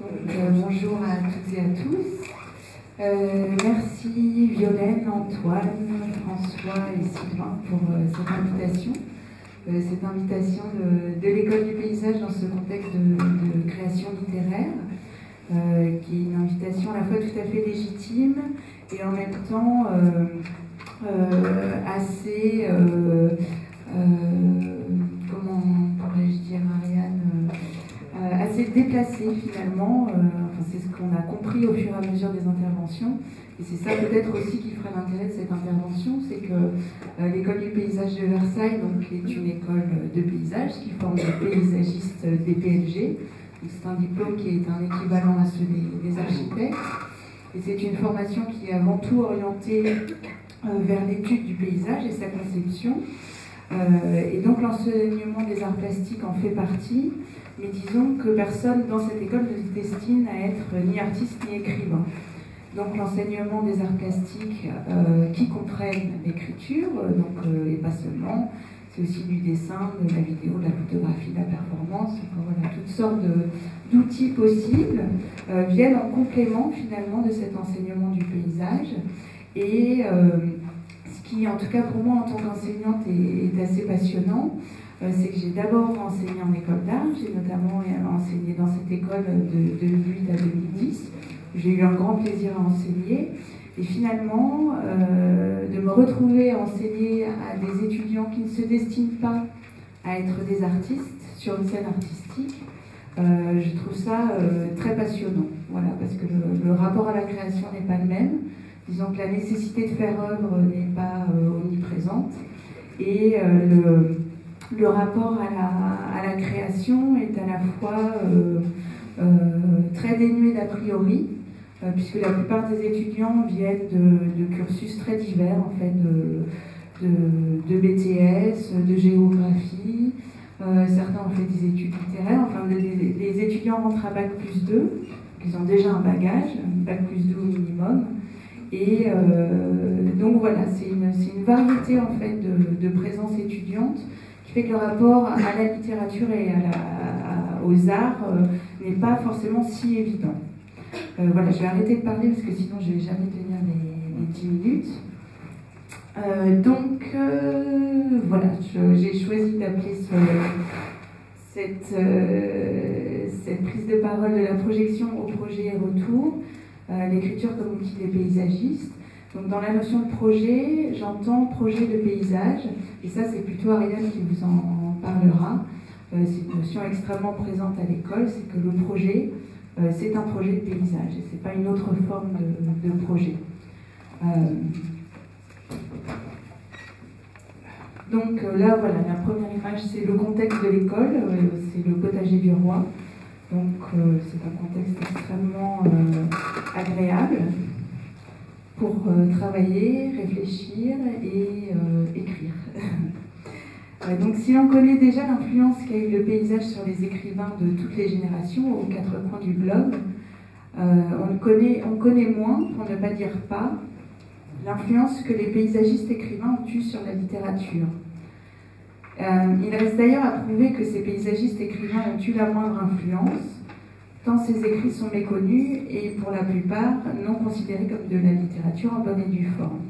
Bonjour à toutes et à tous. Merci Violaine, Antoine, François et Sylvain pour cette invitation de l'École du paysage dans ce contexte de création littéraire, qui est une invitation à la fois tout à fait légitime et en même temps assez, comment pourrais-je dire, Ariane, assez déplacé finalement. Enfin, c'est ce qu'on a compris au fur et à mesure des interventions. Et c'est ça peut-être aussi qui ferait l'intérêt de cette intervention, c'est que l'école du paysage de Versailles donc, est une école de paysage qui forme des paysagistes des PLG. C'est un diplôme qui est un équivalent à ceux des architectes. Et c'est une formation qui est avant tout orientée vers l'étude du paysage et sa conception. Et donc l'enseignement des arts plastiques en fait partie, mais disons que personne dans cette école ne se destine à être ni artiste ni écrivain. Donc l'enseignement des arts plastiques qui comprennent l'écriture, et pas seulement, c'est aussi du dessin, de la vidéo, de la photographie, de la performance, voilà, toutes sortes d'outils possibles viennent en complément finalement de cet enseignement du paysage. Et ce qui, en tout cas pour moi en tant qu'enseignante, est assez passionnant, c'est que j'ai d'abord enseigné en école d'art, j'ai notamment enseigné dans cette école de 2008 à 2010. J'ai eu un grand plaisir à enseigner et finalement de me retrouver à enseigner à des étudiants qui ne se destinent pas à être des artistes sur une scène artistique, je trouve ça très passionnant, voilà, parce que le rapport à la création n'est pas le même. Disons que la nécessité de faire œuvre n'est pas omniprésente et le rapport à la création est à la fois très dénué d'a priori, puisque la plupart des étudiants viennent de cursus très divers, en fait, de BTS, de géographie, certains ont fait des études littéraires, enfin les étudiants rentrent à Bac+2, ils ont déjà un bagage, Bac+2 au minimum, et donc voilà, c'est une variété en fait de présence étudiante qui fait que le rapport à la littérature et aux arts n'est pas forcément si évident. Voilà, je vais arrêter de parler parce que sinon je ne vais jamais tenir les 10 minutes. Voilà, j'ai choisi d'appeler cette prise de parole de la projection au projet et retour, l'écriture comme outil des paysagistes. Donc dans la notion de projet, j'entends projet de paysage, et ça c'est plutôt Ariane qui vous en parlera. C'est une notion extrêmement présente à l'école, c'est que le projet, c'est un projet de paysage, et c'est pas une autre forme de projet. Donc là, voilà, la première image, c'est le contexte de l'école, c'est le potager du roi. Donc c'est un contexte extrêmement agréable pour travailler, réfléchir et écrire. Donc si l'on connaît déjà l'influence qu'a eu le paysage sur les écrivains de toutes les générations aux quatre coins du globe, on connaît moins, pour ne pas dire pas, l'influence que les paysagistes écrivains ont eue sur la littérature. Il reste d'ailleurs à prouver que ces paysagistes écrivains ont eu la moindre influence, tant ces écrits sont méconnus et pour la plupart non considérés comme de la littérature en bonne et due forme.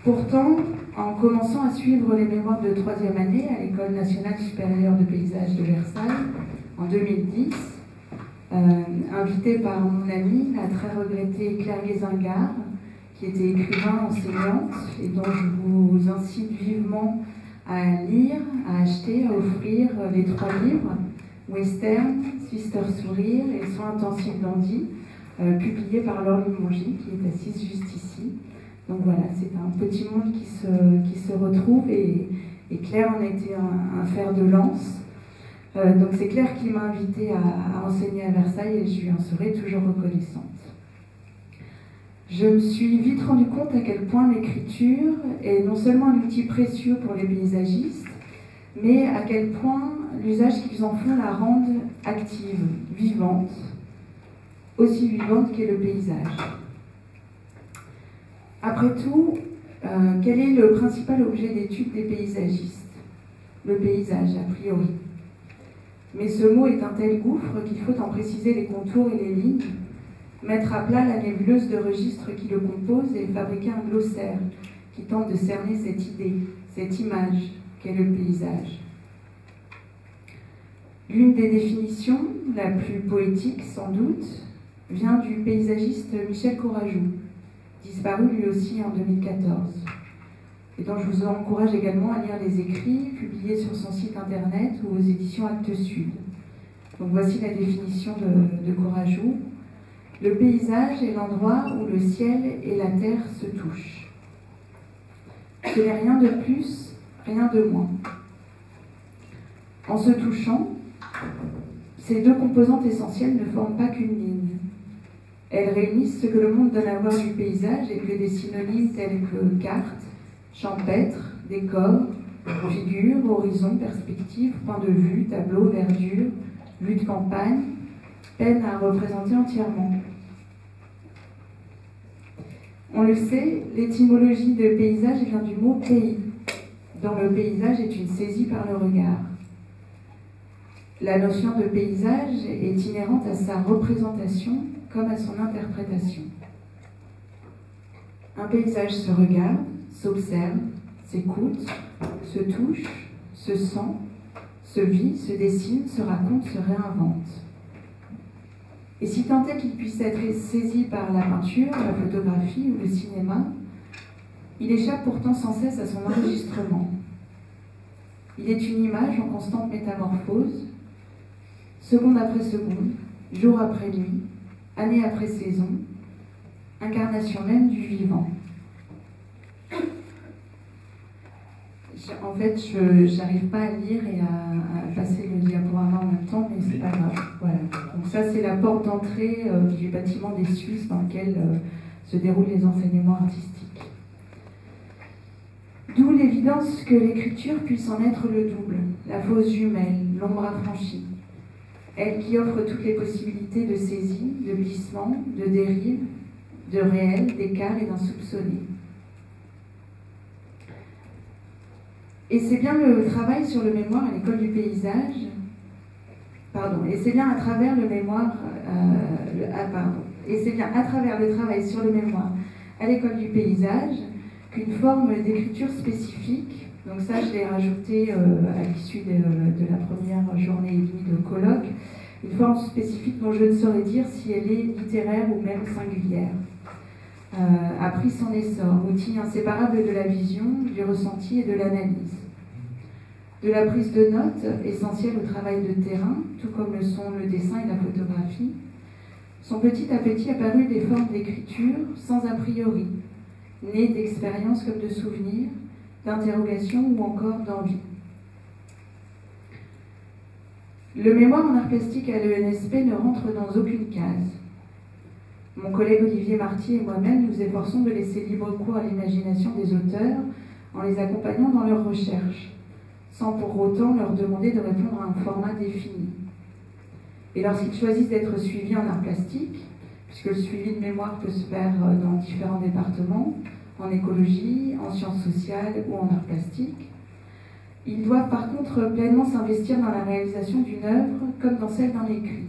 Pourtant, en commençant à suivre les mémoires de troisième année à l'École nationale supérieure de paysage de Versailles en 2010, invitée par mon amie, la très regrettée Claire Guézingard, qui était écrivain, enseignante, et dont je vous incite vivement à lire, à acheter, à offrir les 3 livres, Western, Sister Sourire et Soins intensifs d'Andy, publiés par Laure Limongi, qui est assise juste ici. Donc voilà, c'est un petit monde qui se retrouve et Claire en était un fer de lance. Donc c'est Claire qui m'a invitée à enseigner à Versailles et je lui en serai toujours reconnaissante. Je me suis vite rendu compte à quel point l'écriture est non seulement un outil précieux pour les paysagistes, mais à quel point l'usage qu'ils en font la rendent active, vivante, aussi vivante qu'est le paysage. Après tout, quel est le principal objet d'étude des paysagistes? Le paysage, a priori. Mais ce mot est un tel gouffre qu'il faut en préciser les contours et les lignes, mettre à plat la nébuleuse de registres qui le composent et fabriquer un glossaire qui tente de cerner cette idée, cette image qu'est le paysage. L'une des définitions, la plus poétique sans doute, vient du paysagiste Michel Courajou, disparu lui aussi en 2014, et dont je vous encourage également à lire les écrits publiés sur son site internet ou aux éditions Actes Sud. Donc voici la définition de Courajou. Le paysage est l'endroit où le ciel et la terre se touchent. Ce n'est rien de plus, rien de moins. En se touchant, ces deux composantes essentielles ne forment pas qu'une ligne. Elles réunissent ce que le monde donne à voir du paysage et que des synonymes tels que carte, champêtre, décor, figure, horizon, perspective, point de vue, tableau, verdure, vue de campagne, peinent à représenter entièrement. On le sait, l'étymologie de paysage vient du mot pays, dont le paysage est une saisie par le regard. La notion de paysage est inhérente à sa représentation comme à son interprétation. Un paysage se regarde, s'observe, s'écoute, se touche, se sent, se vit, se dessine, se raconte, se réinvente. Et si tant est qu'il puisse être saisi par la peinture, la photographie ou le cinéma, il échappe pourtant sans cesse à son enregistrement. Il est une image en constante métamorphose, seconde après seconde, jour après nuit, année après saison, incarnation même du vivant. En fait, je n'arrive pas à lire et à passer le diaporama en même temps, mais c'est pas grave. Voilà. Donc ça, c'est la porte d'entrée du bâtiment des Suisses dans lequel se déroulent les enseignements artistiques. D'où l'évidence que l'écriture puisse en être le double, la fausse jumelle, l'ombre affranchie. Elle qui offre toutes les possibilités de saisie, de glissement, de dérive, de réel, d'écart et d'insoupçonné. Et c'est bien le travail sur le mémoire à l'école du paysage, et c'est bien à travers le mémoire, et c'est bien à travers le travail sur le mémoire à l'école du paysage qu'une forme d'écriture spécifique, donc ça je l'ai rajouté à l'issue de la première journée et demie de colloque, une forme spécifique dont je ne saurais dire si elle est littéraire ou même singulière, a pris son essor, outil inséparable de la vision, du ressenti et de l'analyse. De la prise de notes, essentielle au travail de terrain, tout comme le sont le dessin et la photographie, sont petit à petit apparues des formes d'écriture sans a priori, nées d'expériences comme de souvenirs, d'interrogations ou encore d'envie. Le mémoire en art plastique à l'ENSP ne rentre dans aucune case. Mon collègue Olivier Marty et moi-même nous efforçons de laisser libre cours à l'imagination des auteurs en les accompagnant dans leurs recherches, sans pour autant leur demander de répondre à un format défini. Et lorsqu'ils choisissent d'être suivis en art plastique, puisque le suivi de mémoire peut se faire dans différents départements, en écologie, en sciences sociales ou en art plastique, ils doivent par contre pleinement s'investir dans la réalisation d'une œuvre comme dans celle d'un écrit.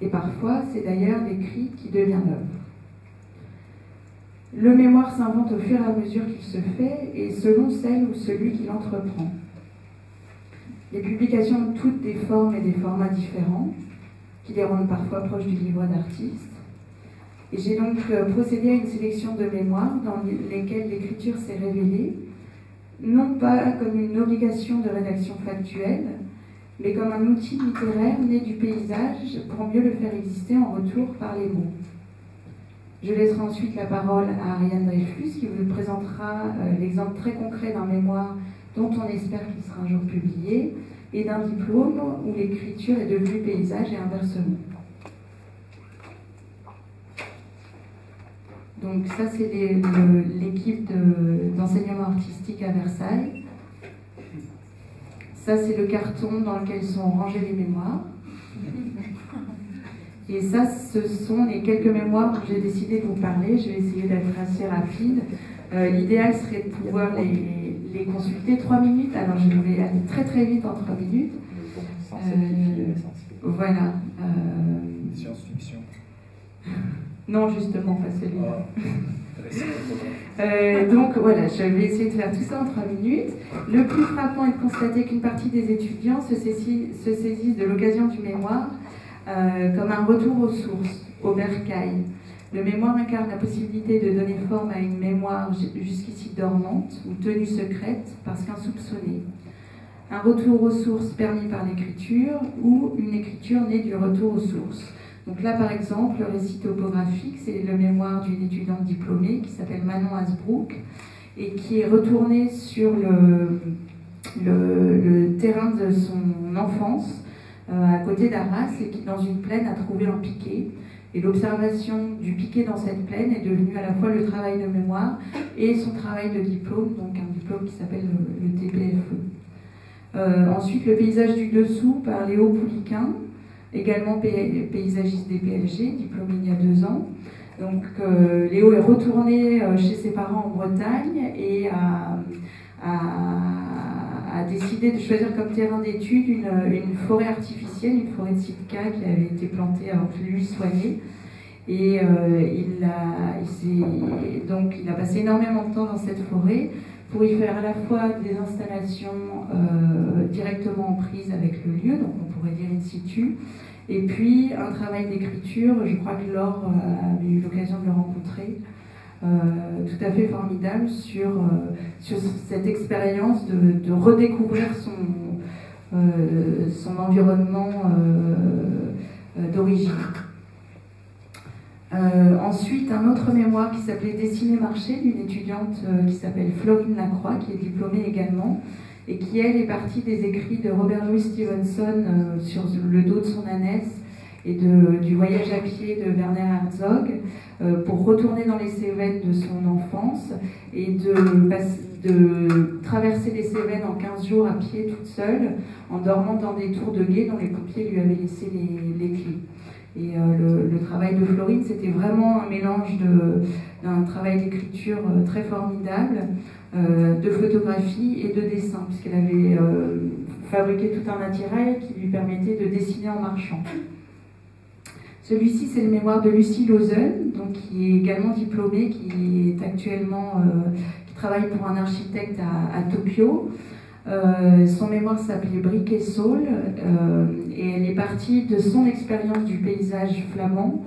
Et parfois, c'est d'ailleurs l'écrit qui devient l'œuvre. Le mémoire s'invente au fur et à mesure qu'il se fait et selon celle ou celui qui l'entreprend. Les publications ont toutes des formes et des formats différents, qui les rendent parfois proches du livre d'artiste. Et j'ai donc procédé à une sélection de mémoires dans lesquelles l'écriture s'est révélée, non pas comme une obligation de rédaction factuelle, mais comme un outil littéraire né du paysage pour mieux le faire exister en retour par les mots. Je laisserai ensuite la parole à Ariane Dreyfus qui vous présentera l'exemple très concret d'un mémoire dont on espère qu'il sera un jour publié, et d'un diplôme où l'écriture est devenue paysage et inversement. Donc ça, c'est l'équipe d'enseignement artistique à Versailles. Ça, c'est le carton dans lequel sont rangées les mémoires. Et ça, ce sont les quelques mémoires dont j'ai décidé de vous parler. Je vais essayer d'être assez rapide. L'idéal serait de pouvoir les consulter 3 minutes. Alors, je vais aller très très vite en 3 minutes. Voilà. Science-fiction. Non, justement, pas celui-là. Ah, donc voilà, je vais essayer de faire tout ça en 3 minutes. Le plus frappant est de constater qu'une partie des étudiants se saisissent de l'occasion du mémoire comme un retour aux sources, au bercail. Le mémoire incarne la possibilité de donner forme à une mémoire jusqu'ici dormante ou tenue secrète parce qu'insoupçonnée. Un retour aux sources permis par l'écriture ou une écriture née du retour aux sources. Donc là, par exemple, le récit topographique, c'est le mémoire d'une étudiante diplômée qui s'appelle Manon Hasbrook et qui est retournée sur le terrain de son enfance, à côté d'Arras, et qui, dans une plaine, a trouvé un piquet. Et l'observation du piquet dans cette plaine est devenue à la fois le travail de mémoire et son travail de diplôme, donc un diplôme qui s'appelle le TPFE. Ensuite, le paysage du dessous par Léo Pouliquin, également paysagiste des PLG, diplômé il y a 2 ans. Donc Léo est retourné chez ses parents en Bretagne et a décidé de choisir comme terrain d'étude une forêt artificielle, une forêt de Sitka qui avait été plantée avant que lui soit né. Et il a passé énormément de temps dans cette forêt pour y faire à la fois des installations directement en prise avec le lieu, donc on pourrait dire in situ, et puis un travail d'écriture. Je crois que Laure avait eu l'occasion de le rencontrer, tout à fait formidable sur cette expérience de redécouvrir son environnement d'origine. Ensuite, un autre mémoire qui s'appelait Dessiner marché, d'une étudiante qui s'appelle Florine Lacroix, qui est diplômée également, et qui, elle, est partie des écrits de Robert Louis Stevenson sur le dos de son ânesse et du voyage à pied de Werner Herzog, pour retourner dans les Cévennes de son enfance et de traverser les Cévennes en 15 jours à pied toute seule, en dormant dans des tours de guet dont les pompiers lui avaient laissé les clés. Et le travail de Florine, c'était vraiment un mélange d'un travail d'écriture très formidable, de photographie et de dessin, puisqu'elle avait fabriqué tout un attirail qui lui permettait de dessiner en marchant. Celui-ci, c'est le mémoire de Lucie Lauzen, donc qui est également diplômée, qui est actuellement, qui travaille pour un architecte à Tokyo. Son mémoire s'appelait Brick et Saule, et elle est partie de son expérience du paysage flamand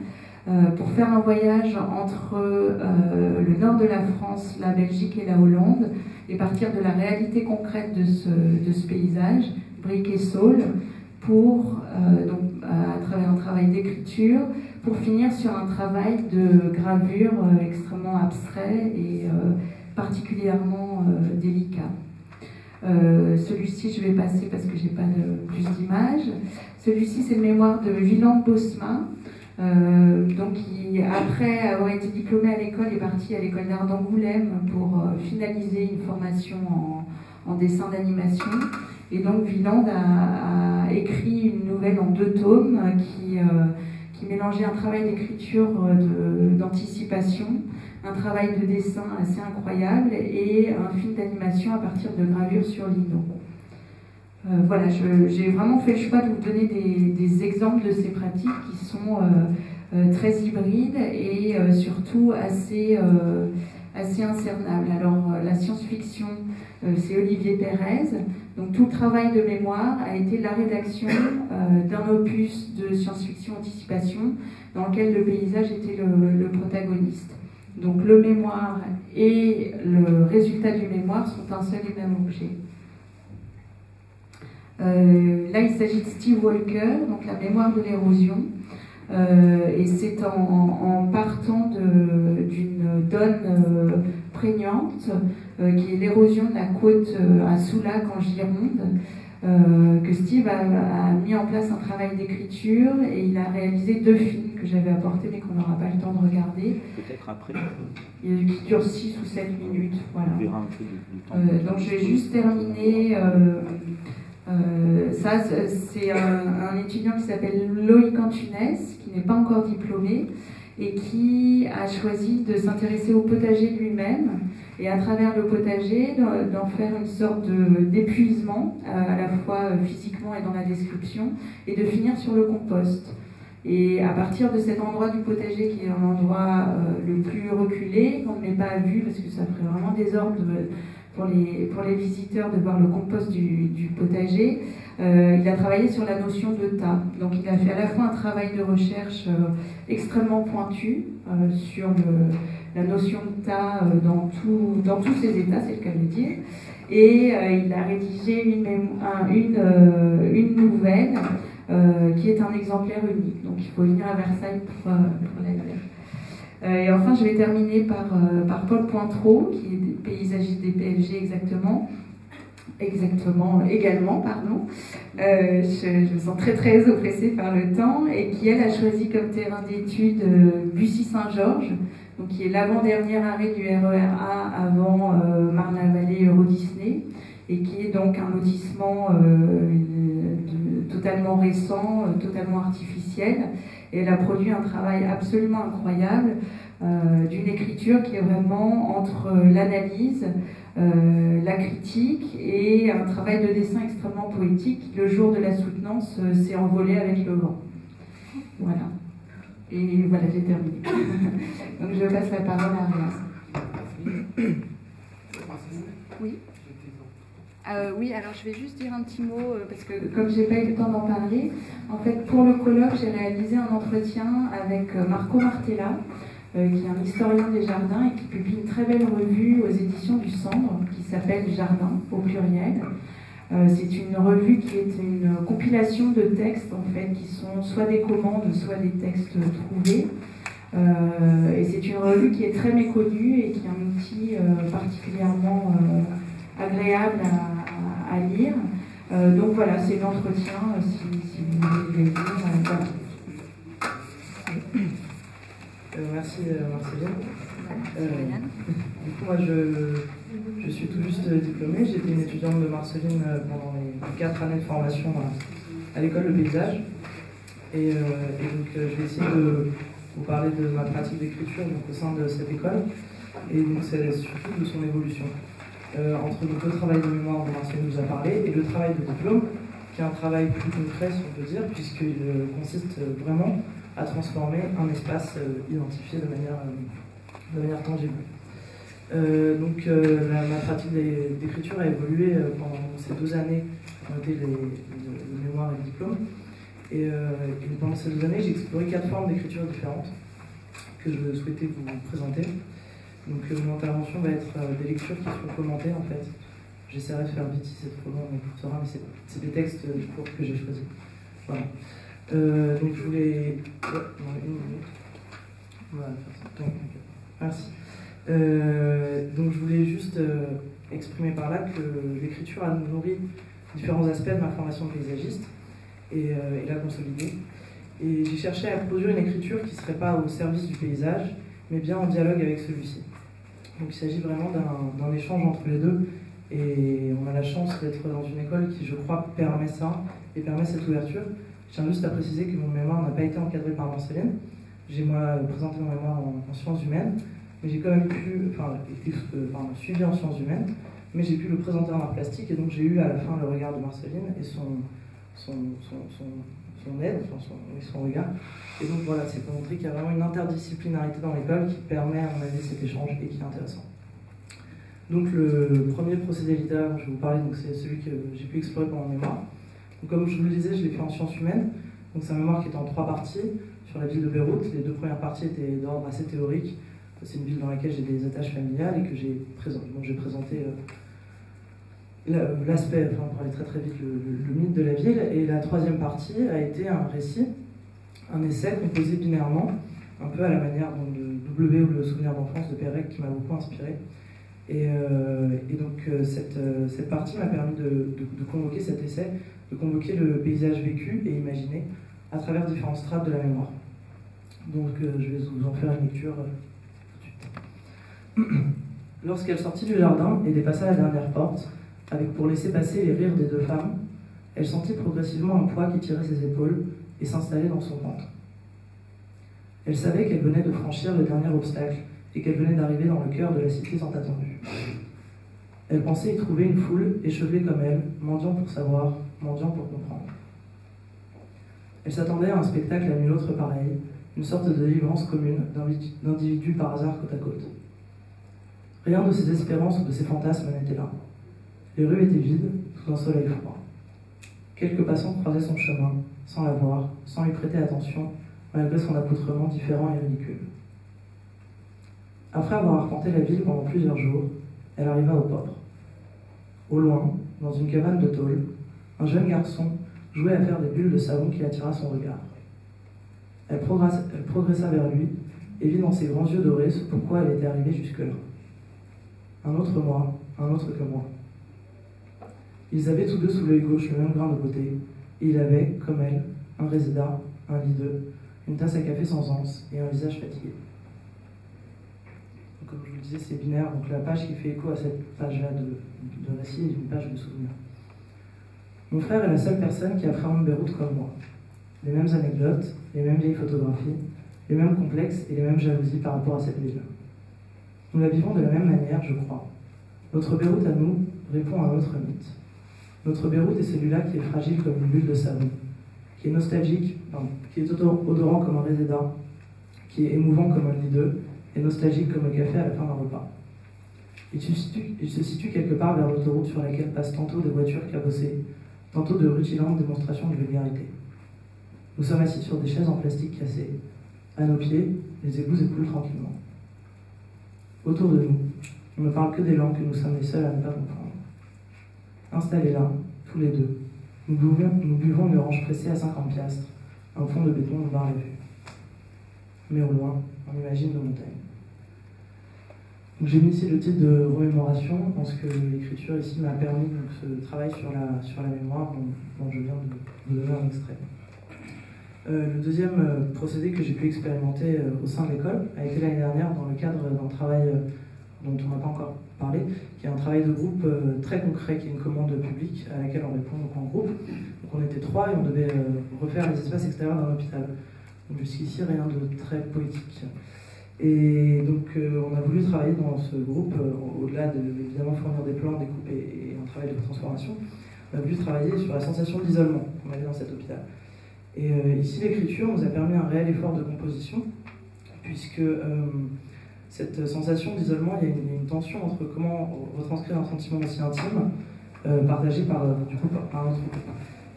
pour faire un voyage entre le nord de la France, la Belgique et la Hollande, et partir de la réalité concrète de ce paysage, Brick et Saule, pour, à travers un travail d'écriture, pour finir sur un travail de gravure extrêmement abstrait et particulièrement délicat. Celui-ci, je vais passer parce que j'ai pas plus d'images. Celui-ci, c'est le mémoire de Wieland Bosma, donc qui, après avoir été diplômé à l'école, est parti à l'école d'art d'Angoulême pour finaliser une formation en dessin d'animation. Et donc Wieland a écrit une nouvelle en 2 tomes qui mélangeait un travail d'écriture d'anticipation, un travail de dessin assez incroyable et un film d'animation à partir de gravures sur lino. Voilà, j'ai vraiment fait le choix de vous donner des exemples de ces pratiques qui sont très hybrides et surtout assez incernables. Alors la science-fiction, c'est Olivier Pérez. Donc tout le travail de mémoire a été la rédaction d'un opus de science-fiction anticipation dans lequel le paysage était le protagoniste. Donc le mémoire et le résultat du mémoire sont un seul et même objet. Là, il s'agit de Steve Walker, donc la mémoire de l'érosion. Et c'est en partant d'une donne prégnante, qui est l'érosion de la côte à Soulac en Gironde, que Steve a mis en place un travail d'écriture et il a réalisé 2 films que j'avais apportés mais qu'on n'aura pas le temps de regarder. Peut-être après. Qui dure 6 ou 7 minutes. Voilà. On verra un peu du temps. Donc je vais juste terminer. Ça, c'est un étudiant qui s'appelle Loïc Antunes, qui n'est pas encore diplômé et qui a choisi de s'intéresser au potager lui-même et à travers le potager, d'en faire une sorte d'épuisement, à la fois physiquement et dans la description, et de finir sur le compost. Et à partir de cet endroit du potager, qui est un endroit le plus reculé, qu'on ne met pas à vue, parce que ça ferait vraiment désordre pour les visiteurs de voir le compost du potager, il a travaillé sur la notion de tas. Donc il a fait à la fois un travail de recherche extrêmement pointu sur la notion de tas dans tous ses états, c'est le cas de le dire, et il a rédigé une nouvelle qui est un exemplaire unique. Donc il faut venir à Versailles pour la lire. Et enfin, je vais terminer par Paul Pointreau, qui est paysagiste des PLG également. Je me sens très très oppressée par le temps, et qui, elle, a choisi comme terrain d'étude Bussy-Saint-Georges, donc qui est l'avant-dernier arrêt du RER A avant Marne-la-Vallée Euro-Disney, et qui est donc un lotissement totalement récent, totalement artificiel. Et elle a produit un travail absolument incroyable d'une écriture qui est vraiment entre l'analyse, la critique et un travail de dessin extrêmement poétique. Le jour de la soutenance s'est envolé avec le vent. Voilà. Et voilà, j'ai terminé. Donc je passe la parole à Arias. Oui. Oui, alors je vais juste dire un petit mot, parce que comme je n'ai pas eu le temps d'en parler, en fait, pour le colloque, j'ai réalisé un entretien avec Marco Martella, qui est un historien des jardins et qui publie une très belle revue aux éditions du Cendre, qui s'appelle Jardin, au pluriel. C'est une revue qui est une compilation de textes, en fait, qui sont soit des commandes, soit des textes trouvés. Et c'est une revue qui est très méconnue et qui est un outil particulièrement agréable à lire. Donc voilà, c'est l'entretien, si vous voulez le lire. Voilà. Merci Marceline. Du coup, moi je suis tout juste diplômée. J'étais une étudiante de Marceline pendant les 4 années de formation à l'école de paysage. Et donc je vais essayer de vous parler de ma pratique d'écriture au sein de cette école. Et donc c'est surtout de son évolution. Entre donc, le travail de mémoire dont Marceline nous a parlé et le travail de diplôme, qui est un travail plus concret, si on peut dire, puisqu'il consiste vraiment à transformer un espace identifié de manière tangible. Ma pratique d'écriture a évolué pendant ces 2 années qui ont été le mémoire et le diplôme. Et pendant ces 2 années, j'ai exploré 4 formes d'écriture différentes que je souhaitais vous présenter. Donc mon intervention va être des lectures qui seront commentées en fait. J'essaierai de faire vite si c'est trop long, on écoutera, mais c'est des textes courts que j'ai choisis. Voilà. Donc je voulais... Ouais, dans 1 minute. Voilà, faire ça. Merci. Donc je voulais juste exprimer par là que l'écriture a nourri différents aspects de ma formation de paysagiste et l'a consolidée. Et j'ai cherché à produire une écriture qui ne serait pas au service du paysage, mais bien en dialogue avec celui-ci. Donc il s'agit vraiment d'un échange entre les deux, et on a la chance d'être dans une école qui, je crois, permet ça, et permet cette ouverture. Je tiens juste à préciser que mon mémoire n'a pas été encadré par Marceline. J'ai moi présenté mon mémoire en sciences humaines, mais j'ai quand même été suivi en sciences humaines, mais j'ai pu le présenter en art plastique, et donc j'ai eu à la fin le regard de Marceline et son aide, son regard. Et donc voilà, c'est pour montrer qu'il y a vraiment une interdisciplinarité dans l'école qui permet à mon avis cet échange et qui est intéressant. Donc le premier procédé littéraire dont je vais vous parler, c'est celui que j'ai pu explorer pendant le mémoire. Donc, comme je vous le disais, je l'ai fait en sciences humaines. Donc c'est un mémoire qui est en 3 parties sur la ville de Beyrouth. Les 2 premières parties étaient d'ordre assez théorique. C'est une ville dans laquelle j'ai des attaches familiales et que j'ai présenté. Donc j'ai présenté l'aspect, pour aller très très vite, le mythe de la ville. Et la 3e partie a été un récit, un essai composé binairement, un peu à la manière de W ou le souvenir d'enfance de Pérec, qui m'a beaucoup inspiré. Et donc cette partie m'a permis de convoquer cet essai, de convoquer le paysage vécu et imaginé à travers différentes strates de la mémoire. Donc je vais vous en faire une lecture tout de suite. Lorsqu'elle sortit du jardin et dépassa la dernière porte, avec pour laisser passer les rires des 2 femmes, elle sentit progressivement un poids qui tirait ses épaules et s'installait dans son ventre. Elle savait qu'elle venait de franchir le dernier obstacle et qu'elle venait d'arriver dans le cœur de la cité tant attendue. Elle pensait y trouver une foule échevelée comme elle, mendiant pour savoir, mendiant pour comprendre. Elle s'attendait à un spectacle à nul autre pareil, une sorte de délivrance commune d'individus par hasard côte à côte. Rien de ses espérances ou de ses fantasmes n'était là. Les rues étaient vides, sous un soleil froid. Quelques passants croisaient son chemin, sans la voir, sans lui prêter attention, malgré son accoutrement différent et ridicule. Après avoir arpenté la ville pendant plusieurs jours, elle arriva au port. Au loin, dans une cabane de tôle, un jeune garçon jouait à faire des bulles de savon qui attira son regard. Elle progressa vers lui et vit dans ses grands yeux dorés ce pourquoi elle était arrivée jusque-là. Un autre moi, un autre que moi. Ils avaient tous deux sous l'œil gauche le même grain de beauté, et il avait, comme elle, un réséda, un lit-deux, une tasse à café sans anse et un visage fatigué. Donc, comme je vous le disais, c'est binaire, donc la page qui fait écho à cette page-là de récit est une page de souvenirs. Mon frère est la seule personne qui appréhende Beyrouth comme moi. Les mêmes anecdotes, les mêmes vieilles photographies, les mêmes complexes et les mêmes jalousies par rapport à cette ville. Nous la vivons de la même manière, je crois. Notre Beyrouth à nous répond à un autre mythe. Notre Beyrouth est celui-là qui est fragile comme une bulle de savon, qui est nostalgique, qui est odorant comme un réséda, qui est émouvant comme un lit-deux, et nostalgique comme le café à la fin d'un repas. Il se situe quelque part vers l'autoroute sur laquelle passent tantôt des voitures cabossées, tantôt de rutilantes démonstrations de vulgarité. Nous sommes assis sur des chaises en plastique cassées. À nos pieds, les égouts écoulent tranquillement. Autour de nous, on ne parle que des langues que nous sommes les seuls à ne pas comprendre. Installés là, tous les deux, nous buvons une orange pressée à 50 piastres, un fond de béton au bar les vues. Mais au loin, on imagine nos montagnes. J'ai mis ici le titre de remémoration, parce que l'écriture ici m'a permis donc, ce travail sur la mémoire dont je viens de vous donner un extrait. Le deuxième procédé que j'ai pu expérimenter au sein de l'école a été l'année dernière dans le cadre d'un travail dont on n'a pas encore parlé, qui est un travail de groupe très concret, qui est une commande publique à laquelle on répond donc, en groupe. Donc on était 3 et on devait refaire les espaces extérieurs d'un hôpital. Donc jusqu'ici, rien de très poétique. Et donc on a voulu travailler dans ce groupe, au-delà de évidemment fournir des plans, des coupes et un travail de transformation, on a voulu travailler sur la sensation d'isolement qu'on avait dans cet hôpital. Et ici, l'écriture nous a permis un réel effort de composition, puisque cette sensation d'isolement, il y a une tension entre comment retranscrire un sentiment aussi intime, partagé par notre groupe.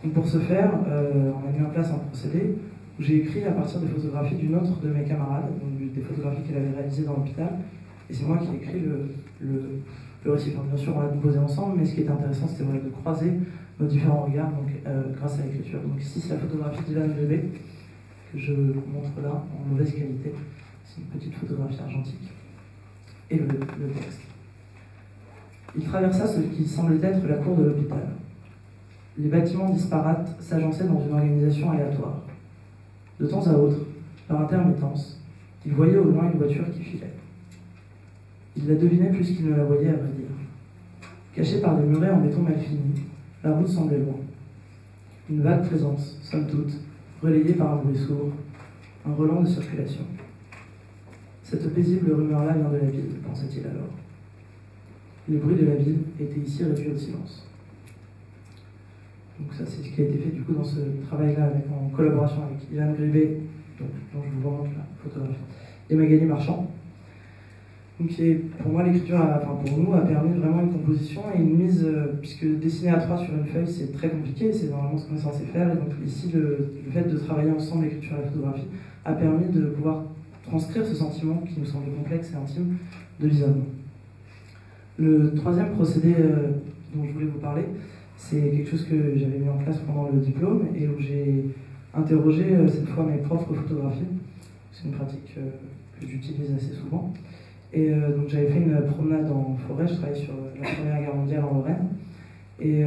Donc pour ce faire, on a mis en place un procédé où j'ai écrit à partir des photographies d'une autre de mes camarades, donc des photographies qu'elle avait réalisées dans l'hôpital, et c'est moi qui ai écrit le récit. Enfin, bien sûr, on l'a composé ensemble, mais ce qui était intéressant, c'était de croiser nos différents regards donc, grâce à l'écriture. Donc ici, c'est la photographie d'Ivan Bébé, que je montre là, en mauvaise qualité. C'est une petite photographie argentique. Et le texte. Il traversa ce qui semblait être la cour de l'hôpital. Les bâtiments disparates s'agençaient dans une organisation aléatoire. De temps à autre, par intermittence, il voyait au loin une voiture qui filait. Il la devinait plus qu'il ne la voyait, à vrai dire. Cachée par des murets en béton mal fini, la route semblait loin. Une vague présence, somme toute, relayée par un bruit sourd, un relent de circulation. Cette paisible rumeur-là vient de la ville, pensait-il alors. Les bruits de la ville étaient ici réduits au silence. Donc ça, c'est ce qui a été fait du coup dans ce travail-là, en collaboration avec Ivan Gribé, dont je vous remonte la photographie, et Magali Marchand. Donc pour moi, l'écriture, pour nous, a permis vraiment une composition et une mise, puisque dessiner à 3 sur une feuille, c'est très compliqué, c'est normalement ce qu'on est censé faire. Et donc ici, le fait de travailler ensemble l'écriture et la photographie a permis de pouvoir transcrire ce sentiment qui nous semble complexe et intime de l'isolement. Le troisième procédé dont je voulais vous parler, c'est quelque chose que j'avais mis en place pendant le diplôme et où j'ai interrogé cette fois mes propres photographies. C'est une pratique que j'utilise assez souvent. Et donc j'avais fait une promenade en forêt, je travaillais sur la Première Guerre mondiale en Lorraine. Et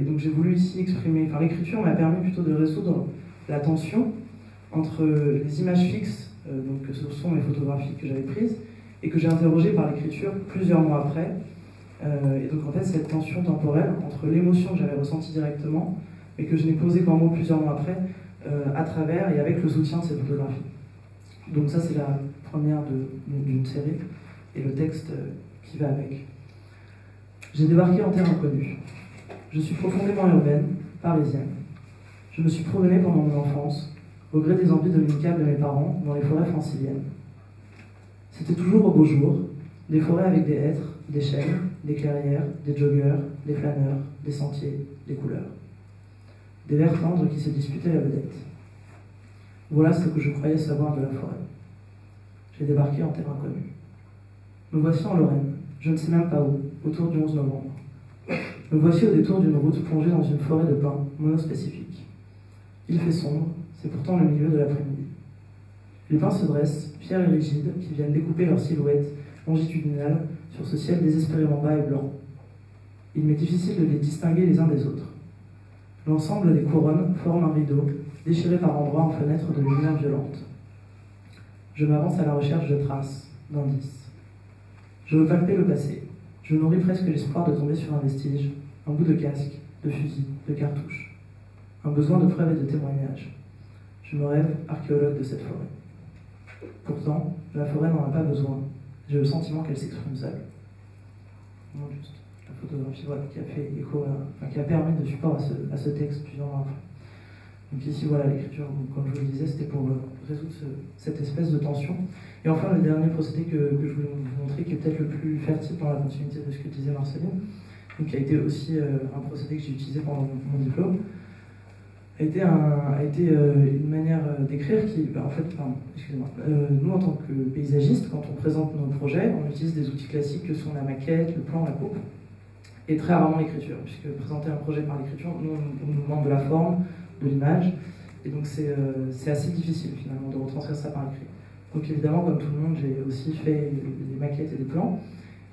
donc j'ai voulu ici exprimer, l'écriture m'a permis plutôt de résoudre la tension entre les images fixes, donc que ce sont mes photographies que j'avais prises, et que j'ai interrogées par l'écriture plusieurs mois après. Et donc en fait cette tension temporelle entre l'émotion que j'avais ressentie directement, mais que je n'ai posée qu'en mots plusieurs mois après, à travers et avec le soutien de ces photographies. Donc ça c'est la première d'une série, et le texte qui va avec. J'ai débarqué en terre inconnue. Je suis profondément urbaine, parisienne. Je me suis promenée pendant mon enfance, au gré des envies dominicables de mes parents, dans les forêts franciliennes. C'était toujours au beau jour, des forêts avec des hêtres, des chênes, des clairières, des joggeurs, des flâneurs, des sentiers, des couleurs. Des vers tendres qui se disputaient la vedette. Voilà ce que je croyais savoir de la forêt. J'ai débarqué en terre inconnue. Me voici en Lorraine, je ne sais même pas où, autour du 11 novembre. Me voici au détour d'une route plongée dans une forêt de pins monospécifique. Il fait sombre, c'est pourtant le milieu de l'après-midi. Les pins se dressent, fiers et rigides, qui viennent découper leurs silhouettes longitudinales sur ce ciel désespérément bas et blanc. Il m'est difficile de les distinguer les uns des autres. L'ensemble des couronnes forme un rideau, déchiré par endroits en fenêtres de lumière violente. Je m'avance à la recherche de traces, d'indices. Je veux palper le passé. Je nourris presque l'espoir de tomber sur un vestige, un bout de casque, de fusil, de cartouche. Un besoin de preuves et de témoignages. Je me rêve archéologue de cette forêt. Pourtant, la forêt n'en a pas besoin. J'ai le sentiment qu'elle s'exprime seule. Non, juste la photographie voilà, qui a fait écho, qui a permis de support à ce texte plusieurs mois après. Donc ici, voilà, l'écriture, comme je vous le disais, c'était pour résoudre cette espèce de tension. Et enfin, le dernier procédé que je voulais vous montrer, qui est peut-être le plus fertile dans la continuité de ce que disait Marceline, donc qui a été aussi un procédé que j'ai utilisé pendant mon diplôme, a été une manière d'écrire qui, en fait, excusez-moi, nous en tant que paysagistes, quand on présente nos projets, on utilise des outils classiques que sont la maquette, le plan, la coupe, et très rarement l'écriture, puisque présenter un projet par l'écriture, nous, on nous demande de la forme, de l'image, et donc c'est assez difficile finalement de retranscrire ça par écrit. Donc évidemment, comme tout le monde, j'ai aussi fait des maquettes et des plans,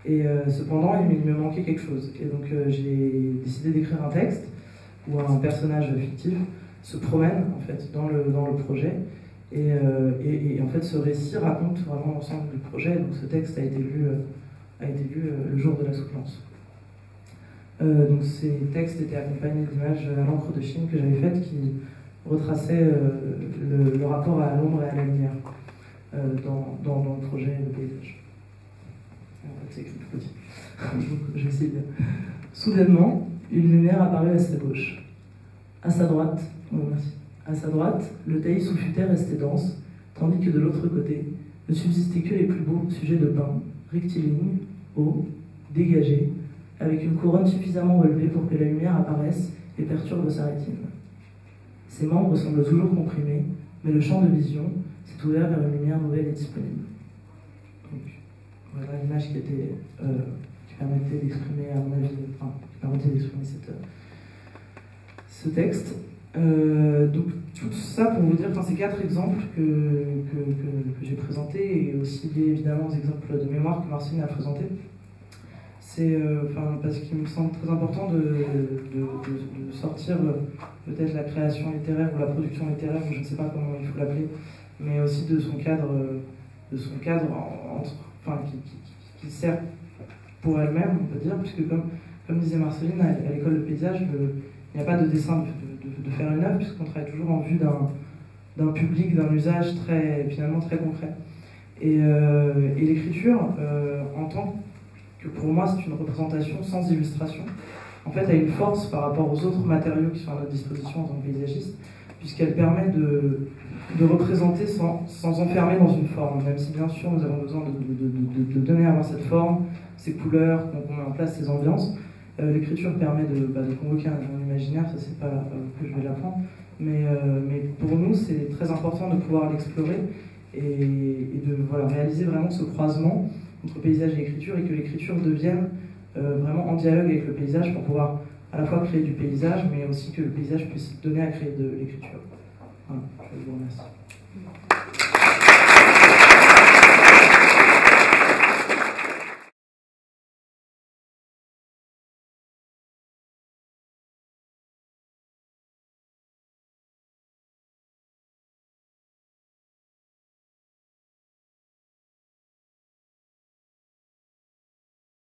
et cependant, il me manquait quelque chose. Et donc j'ai décidé d'écrire un texte où un personnage fictif se promène en fait dans le projet, et en fait ce récit raconte vraiment l'ensemble du projet. Donc ce texte a été lu le jour de la soutenance. Donc ces textes étaient accompagnés d'images à l'encre de Chine que j'avais faites qui retraçaient le rapport à l'ombre et à la lumière dans le projet Le Paysage. En fait, c'est écrit tout petit. Donc, je vais essayer de... Soudainement, une lumière apparut à sa gauche. À sa droite, merci. À sa droite, le taillis sous futaie restait dense, tandis que de l'autre côté, ne subsistaient que les plus beaux sujets de pin, rectilignes, hauts, dégagés, avec une couronne suffisamment relevée pour que la lumière apparaisse et perturbe sa rétine. Ses membres semblent toujours comprimés, mais le champ de vision s'est ouvert vers une lumière nouvelle et disponible. Donc, voilà l'image qui permettait d'exprimer, à mon avis, qui permettait d'exprimer ce texte. Donc tout ça pour vous dire, ces 4 exemples que j'ai présentés, et aussi liés évidemment aux exemples de mémoire que Marceline a présentés, c'est parce qu'il me semble très important de sortir peut-être la création littéraire ou la production littéraire, ou je ne sais pas comment il faut l'appeler, mais aussi de son cadre qui sert pour elle-même, on peut dire, puisque comme disait Marceline, à l'école de paysage, il n'y a pas de dessin de faire une œuvre, puisqu'on travaille toujours en vue d'un public, d'un usage finalement très concret. Et l'écriture, en tant que pour moi c'est une représentation sans illustration, en fait a une force par rapport aux autres matériaux qui sont à notre disposition en tant que paysagiste, puisqu'elle permet de représenter sans enfermer dans une forme, même si bien sûr nous avons besoin de donner à voir cette forme, ces couleurs, qu'on met en place ces ambiances. L'écriture permet de convoquer un imaginaire, ça c'est pas que je vais l'apprendre, mais pour nous c'est très important de pouvoir l'explorer et de réaliser vraiment ce croisement entre paysage et écriture, et que l'écriture devienne vraiment en dialogue avec le paysage pour pouvoir à la fois créer du paysage, mais aussi que le paysage puisse donner à créer de l'écriture. Voilà, je vous remercie.